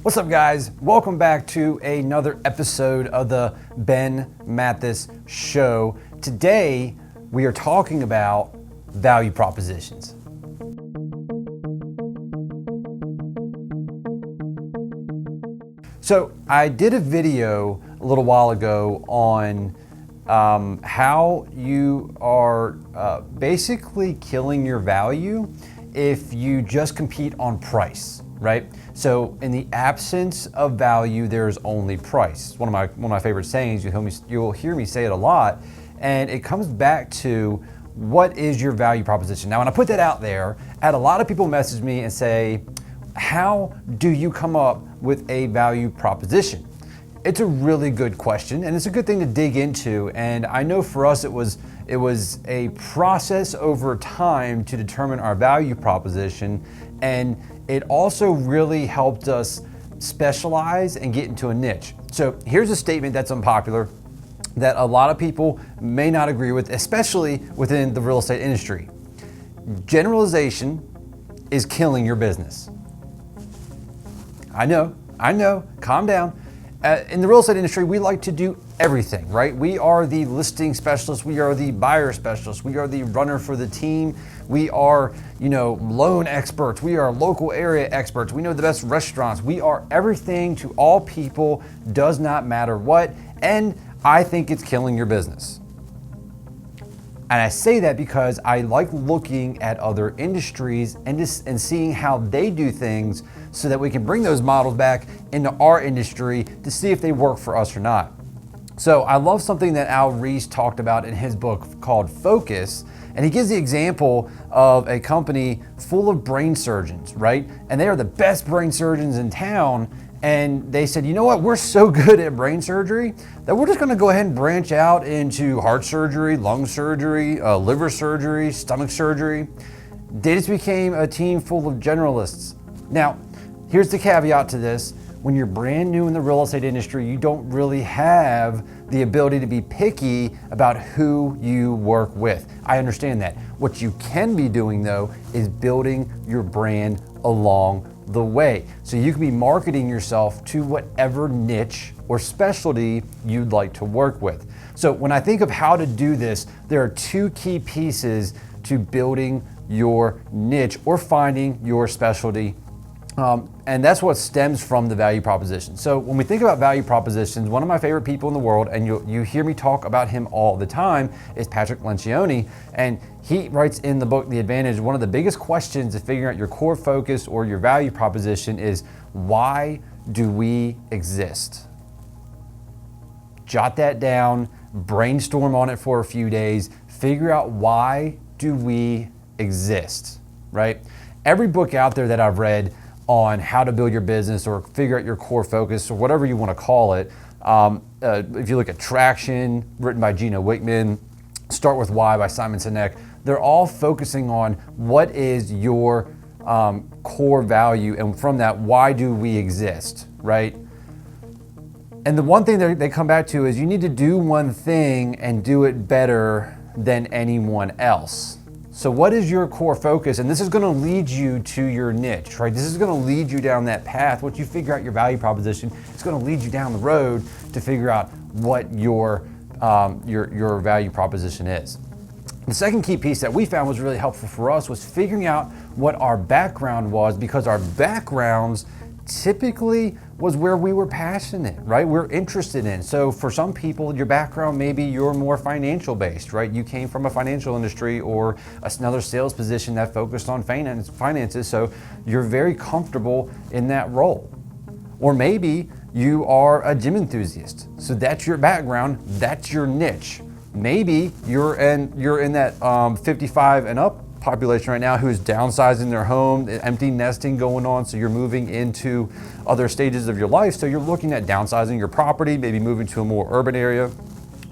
What's up, guys? Welcome back to another episode of the Ben Mathis Show. Today, we are talking about value propositions. So I did a video a little while ago on how you are basically killing your value if you just compete on price, right? So in the absence of value, there's only price. One of my favorite sayings. You'll hear me say it a lot, and it comes back to what is your value proposition. Now, when I put that out there, I had a lot of people message me and say, how do you come up with a value proposition? It's a really good question, and it's a good thing to dig into. And I know for us, it was a process over time to determine our value proposition, and it also really helped us specialize and get into a niche. So here's a statement that's unpopular that a lot of people may not agree with, especially within the real estate industry. Generalization is killing your business. I know, calm down. In the real estate industry, we like to do everything, right? We are the listing specialist, we are the buyer specialist, we are the runner for the team, we are, loan experts, we are local area experts, we know the best restaurants, we are everything to all people, does not matter what, and I think it's killing your business. And I say that because I like looking at other industries and seeing how they do things so that we can bring those models back into our industry to see if they work for us or not. So I love something that Al Ries talked about in his book called Focus. And he gives the example of a company full of brain surgeons, right? And they are the best brain surgeons in town. And they said, you know what, we're so good at brain surgery that we're just gonna go ahead and branch out into heart surgery, lung surgery, liver surgery, stomach surgery. They just became a team full of generalists. Now, here's the caveat to this. When you're brand new in the real estate industry, you don't really have the ability to be picky about who you work with. I understand that. What you can be doing though is building your brand along the way. So you can be marketing yourself to whatever niche or specialty you'd like to work with. So when I think of how to do this, there are two key pieces to building your niche or finding your specialty. And that's what stems from the value proposition. So when we think about value propositions, one of my favorite people in the world, and you hear me talk about him all the time, is Patrick Lencioni. And he writes in the book, The Advantage, one of the biggest questions to figuring out your core focus or your value proposition is, why do we exist? Jot that down, brainstorm on it for a few days, figure out why do we exist, right? Every book out there that I've read on how to build your business or figure out your core focus or whatever you want to call it. If you look at Traction, written by Gino Wickman, Start With Why by Simon Sinek, they're all focusing on what is your core value, and from that, why do we exist, right? And the one thing that they come back to is you need to do one thing and do it better than anyone else. So what is your core focus? And this is going to lead you to your niche, right? This is going to lead you down that path. Once you figure out your value proposition, it's going to lead you down the road to figure out what your value proposition is. The second key piece that we found was really helpful for us was figuring out what our background was, because our backgrounds typically was where we were passionate, right? We're interested in. So for some people, your background, maybe you're more financial based, right? You came from a financial industry or another sales position that focused on finances, so you're very comfortable in that role. Or maybe you are a gym enthusiast, so that's your background, that's your niche. Maybe you're in that 55 and up population right now who's downsizing their home, empty nesting going on, so you're moving into other stages of your life, so you're looking at downsizing your property, maybe moving to a more urban area.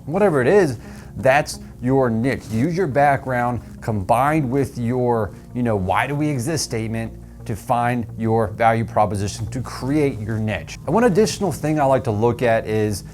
Whatever it is, that's your niche. Use your background combined with your, why do we exist statement to find your value proposition to create your niche. And one additional thing I like to look at is,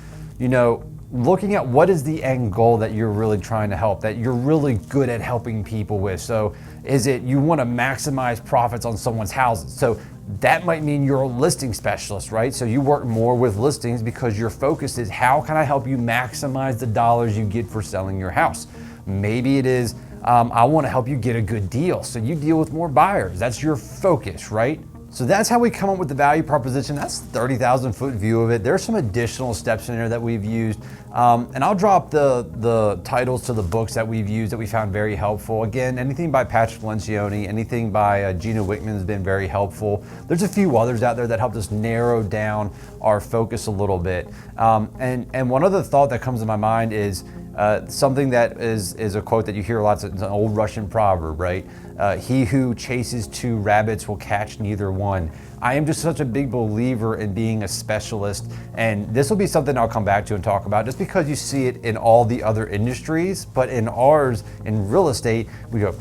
looking at what is the end goal that you're really trying to help, that you're really good at helping people with. So is it you want to maximize profits on someone's houses? So that might mean you're a listing specialist, right? So you work more with listings because your focus is how can I help you maximize the dollars you get for selling your house? Maybe it is, I want to help you get a good deal. So you deal with more buyers. That's your focus, right? So that's how we come up with the value proposition. That's 30,000 foot view of it. There's some additional steps in there that we've used. And I'll drop the titles to the books that we've used that we found very helpful. Again, anything by Patrick Lencioni, anything by Gina Wickman has been very helpful. There's a few others out there that helped us narrow down our focus a little bit. And one other thought that comes to my mind is something that is a quote that you hear lots of. It's an old Russian proverb, right? He who chases two rabbits will catch neither one. I am just such a big believer in being a specialist, and this will be something I'll come back to and talk about just because you see it in all the other industries, but in ours, in real estate, we go,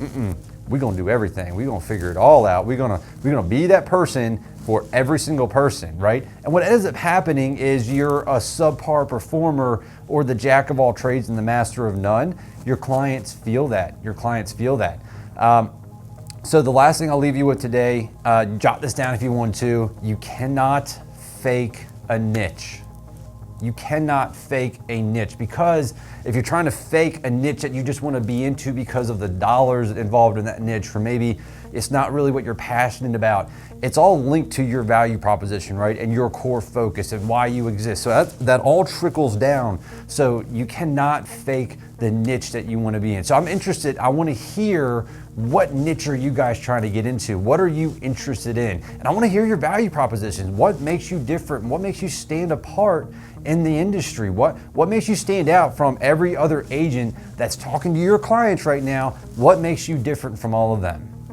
we're gonna do everything. We're gonna figure it all out. We're gonna be that person for every single person, right? And what ends up happening is you're a subpar performer or the jack of all trades and the master of none. Your clients feel that. So the last thing I'll leave you with today, jot this down if you want to, you cannot fake a niche. You cannot fake a niche, because if you're trying to fake a niche that you just want to be into because of the dollars involved in that niche, or maybe it's not really what you're passionate about, it's all linked to your value proposition, right? And your core focus and why you exist. So that all trickles down. So you cannot fake the niche that you want to be in. So I'm interested, I want to hear, what niche are you guys trying to get into? What are you interested in? And I want to hear your value propositions. What makes you different? What makes you stand apart in the industry? What makes you stand out from every other agent that's talking to your clients right now? What makes you different from all of them?